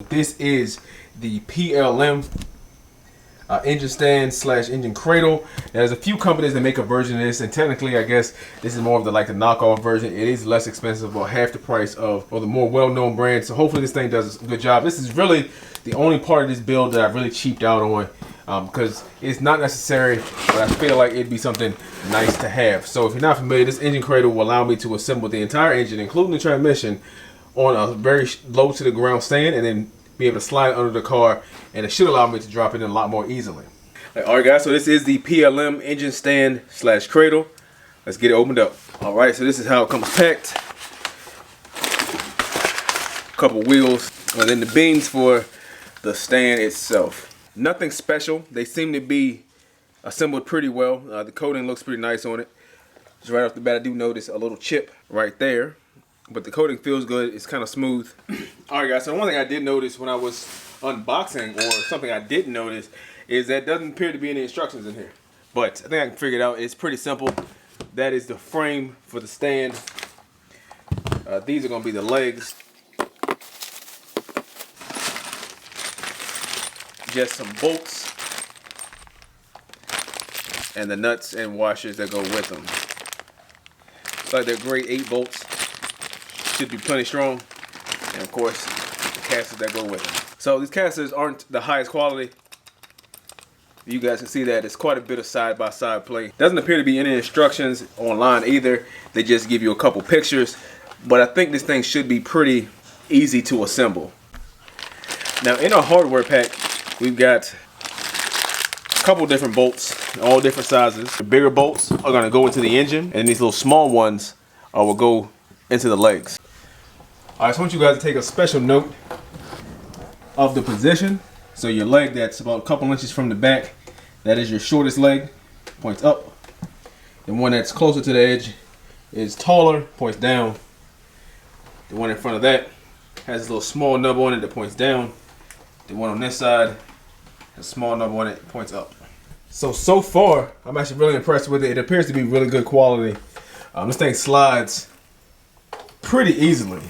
This is the PLM engine stand slash engine cradle. There's a few companies that make a version of this, and technically I guess this is more of the knockoff version. It is less expensive, about half the price of the more well-known brands. So hopefully this thing does a good job. This is really the only part of this build that I really cheaped out on, because it's not necessary, but I feel like it'd be something nice to have. So if you're not familiar, this engine cradle will allow me to assemble the entire engine, including the transmission, on a very low to the ground stand, and then be able to slide under the car, and it should allow me to drop it in a lot more easily. Alright guys, so this is the PLM engine stand slash cradle. Let's get it opened up. Alright, so this is how it comes packed. A couple wheels, and then the beams for the stand itself. Nothing special. They seem to be assembled pretty well. The coating looks pretty nice on it. Just right off the bat, I do notice a little chip right there, but the coating feels good. It's kind of smooth. Alright guys, so one thing I did notice when I was unboxing, or something I didn't notice, is that doesn't appear to be any instructions in here. But I think I can figure it out. It's pretty simple. That is the frame for the stand. These are going to be the legs. Just some bolts. And the nuts and washers that go with them. Looks like they're grade 8 bolts. Should be plenty strong. And of course, the casters that go with them. So these casters aren't the highest quality. You guys can see that it's quite a bit of side-by-side play. Doesn't appear to be any instructions online either. They just give you a couple pictures. But I think this thing should be pretty easy to assemble. Now in our hardware pack, we've got a couple different bolts, all different sizes. The bigger bolts are going to go into the engine, and these little small ones will go into the legs. I just want you guys to take a special note of the position. So your leg that's about a couple inches from the back, that is your shortest leg, points up. The one that's closer to the edge is taller, points down. The one in front of that has a little small nub on it that points down. The one on this side has a small nub on it, points up. So far, I'm actually really impressed with it. It appears to be really good quality. This thing slides pretty easily.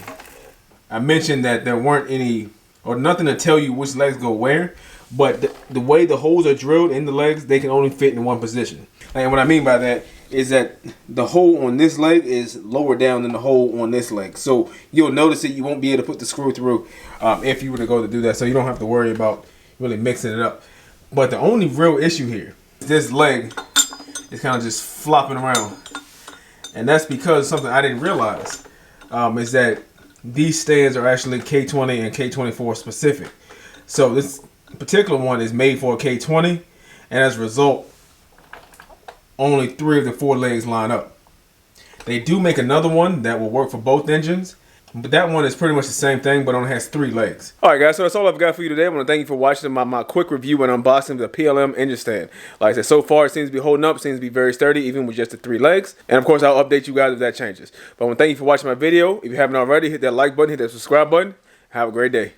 I mentioned that there weren't any, or nothing to tell you which legs go where, but the way the holes are drilled in the legs, they can only fit in one position. And what I mean by that is that the hole on this leg is lower down than the hole on this leg. So you'll notice that you won't be able to put the screw through if you were to go to do that. So you don't have to worry about really mixing it up. But the only real issue here is this leg is kind of just flopping around. And that's because something I didn't realize is that these stands are actually K20 and K24 specific. So this particular one is made for a K20, and as a result, only 3 of the 4 legs line up. They do make another one that will work for both engines, but that one is pretty much the same thing, but only has 3 legs. Alright guys, so that's all I've got for you today. I want to thank you for watching my quick review and unboxing of the PLM engine stand. Like I said, so far it seems to be holding up, seems to be very sturdy, even with just the 3 legs. And of course, I'll update you guys if that changes. But I want to thank you for watching my video. If you haven't already, hit that like button, hit that subscribe button. Have a great day.